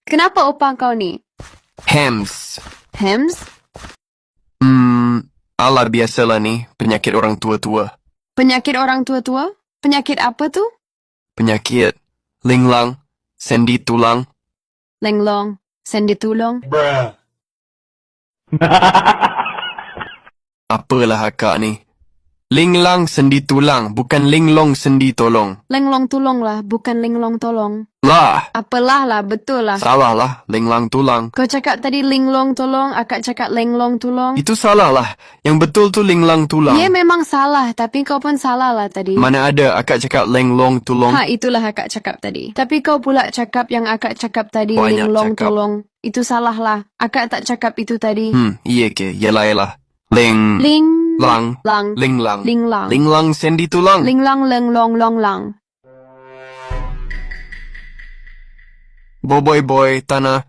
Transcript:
Kenapa opa kau ni? Hems. Hems? Ala biasalah ni, penyakit orang tua-tua. Penyakit orang tua-tua? Penyakit apa tu? Penyakit linglang, sendi tulang. Lenglong, sendi tulung. Apalah akak ni? Linglang sendi tulang, bukan linglong sendi tolong. Lenglong tulung lah, bukan linglong tolong. Lah, Apalah lah, betul lah. salah lah, linglang tulang. Kau cakap tadi linglong tolong, akak cakap lenglong tulung. Itu salah lah. Yang betul tu linglang tulang. Ya memang salah, tapi kau pun salah lah tadi. Mana ada akak cakap lenglong tulong. Itulah akak cakap tadi. Tapi kau pula cakap yang akak cakap tadi, Banyak linglong cakap. tulung. Itu salah lah. Akak tak cakap itu tadi. Iya ke? Yalah. Lang. Lang. Linglang. Linglang. Linglang sendi tulang. Linglang, lenglong, longlang. Boy, tanah.